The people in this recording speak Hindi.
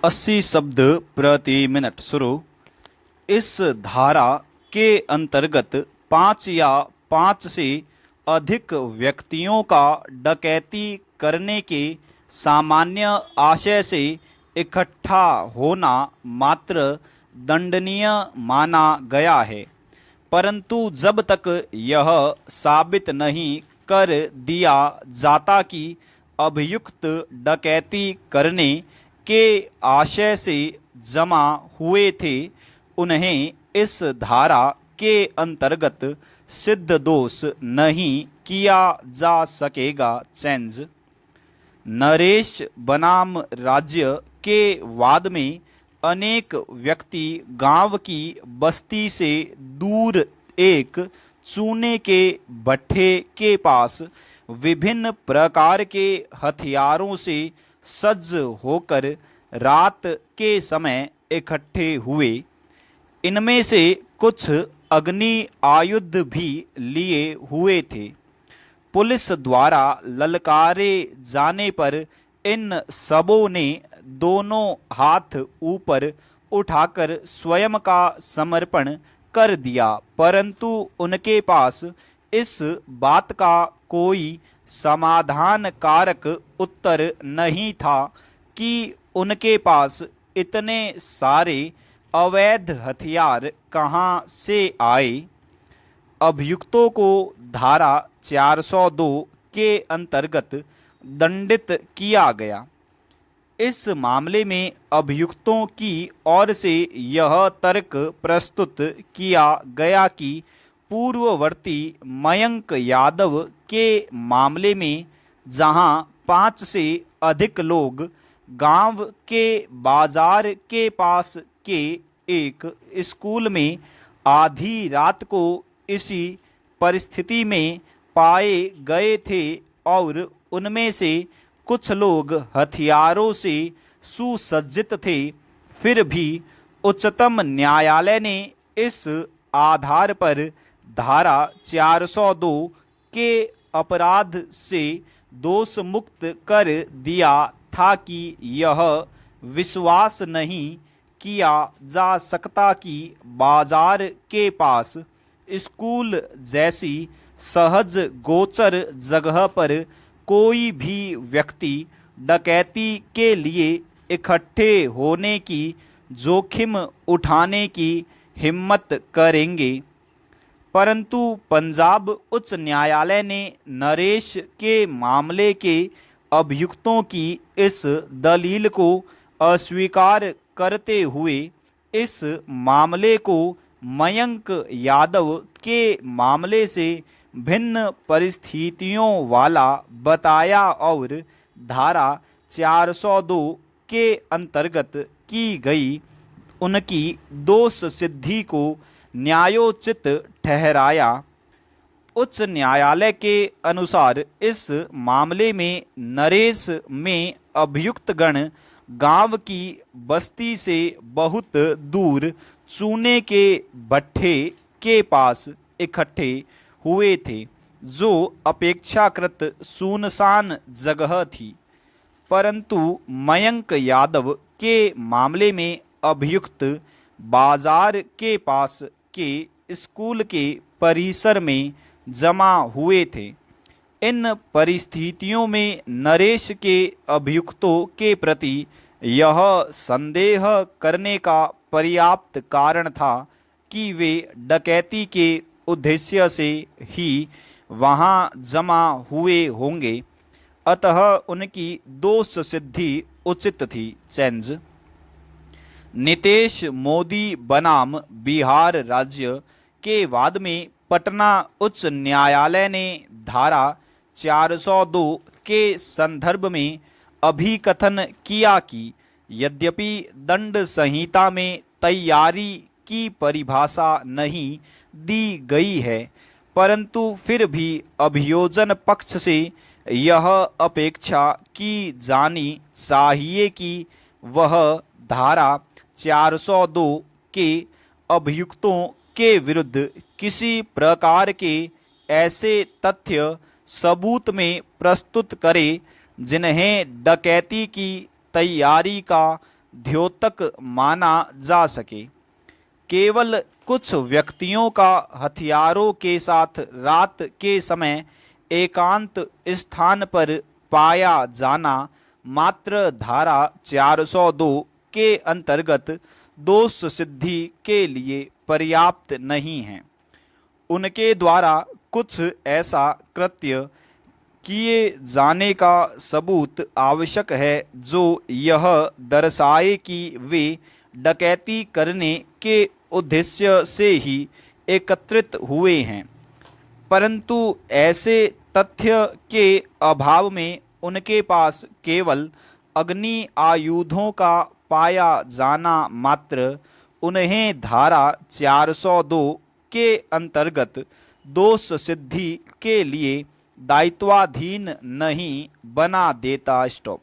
80 शब्द प्रति मिनट शुरू। इस धारा के अंतर्गत 5 या 5 से अधिक व्यक्तियों का डकैती करने के सामान्य आशय से इकट्ठा होना मात्र दंडनीय माना गया है, परंतु जब तक यह साबित नहीं कर दिया जाता कि अभियुक्त डकैती करने के आशय से जमा हुए थे, उन्हें इस धारा के अंतर्गत सिद्ध दोष नहीं किया जा सकेगा। चेंज नरेश बनाम राज्य के वाद में अनेक व्यक्ति गांव की बस्ती से दूर एक चूने के भट्ठे के पास विभिन्न प्रकार के हथियारों से सज्ज होकर रात के समय इकट्ठे हुए। इनमें से कुछ अग्नि आयुध भी लिए हुए थे। पुलिस द्वारा ललकारे जाने पर इन सबों ने दोनों हाथ ऊपर उठाकर स्वयं का समर्पण कर दिया, परंतु उनके पास इस बात का कोई समाधान कारक उत्तर नहीं था कि उनके पास इतने सारे अवैध हथियार कहां से आए। अभियुक्तों को धारा 402 के अंतर्गत दंडित किया गया। इस मामले में अभियुक्तों की ओर से यह तर्क प्रस्तुत किया गया कि पूर्ववर्ती मयंक यादव के मामले में जहां 5 से अधिक लोग गांव के बाजार के पास के एक स्कूल में आधी रात को इसी परिस्थिति में पाए गए थे और उनमें से कुछ लोग हथियारों से सुसज्जित थे, फिर भी उच्चतम न्यायालय ने इस आधार पर धारा 402 के अपराध से दोष मुक्त कर दिया था कि यह विश्वास नहीं किया जा सकता कि बाजार के पास स्कूल जैसी सहज गोचर जगह पर कोई भी व्यक्ति डकैती के लिए इकट्ठे होने की जोखिम उठाने की हिम्मत करेंगे। परंतु पंजाब उच्च न्यायालय ने नरेश के मामले के अभियुक्तों की इस दलील को अस्वीकार करते हुए इस मामले को मयंक यादव के मामले से भिन्न परिस्थितियों वाला बताया और धारा 402 के अंतर्गत की गई उनकी दोष सिद्धि को न्यायोचित ठहराया। उच्च न्यायालय के अनुसार इस मामले में नरेश में अभियुक्त गण गांव की बस्ती से बहुत दूर चूने के भट्ठे के पास इकट्ठे हुए थे, जो अपेक्षाकृत सुनसान जगह थी। परंतु मयंक यादव के मामले में अभियुक्त बाजार के पास के स्कूल के परिसर में जमा हुए थे। इन परिस्थितियों में नरेश के अभियुक्तों के प्रति यह संदेह करने का पर्याप्त कारण था कि वे डकैती के उद्देश्य से ही वहां जमा हुए होंगे, अतः उनकी दोष सिद्धि उचित थी। चेंज नीतीश मोदी बनाम बिहार राज्य के वाद में पटना उच्च न्यायालय ने धारा 402 के संदर्भ में अभिकथन किया कि यद्यपि दंड संहिता में तैयारी की परिभाषा नहीं दी गई है, परंतु फिर भी अभियोजन पक्ष से यह अपेक्षा की जानी चाहिए कि वह धारा 402 के अभियुक्तों के विरुद्ध किसी प्रकार के ऐसे तथ्य सबूत में प्रस्तुत करे जिन्हें डकैती की तैयारी का द्योतक माना जा सके। केवल कुछ व्यक्तियों का हथियारों के साथ रात के समय एकांत स्थान पर पाया जाना मात्र धारा 402 के अंतर्गत दोष सिद्धि के लिए पर्याप्त नहीं है। उनके द्वारा कुछ ऐसा कृत्य किए जाने का सबूत आवश्यक है जो यह दर्शाए कि वे डकैती करने के उद्देश्य से ही एकत्रित हुए हैं, परंतु ऐसे तथ्य के अभाव में उनके पास केवल अग्नि आयुधों का पाया जाना मात्र उन्हें धारा 402 के अंतर्गत दोष सिद्धि के लिए दायित्वाधीन नहीं बना देता। स्टॉप।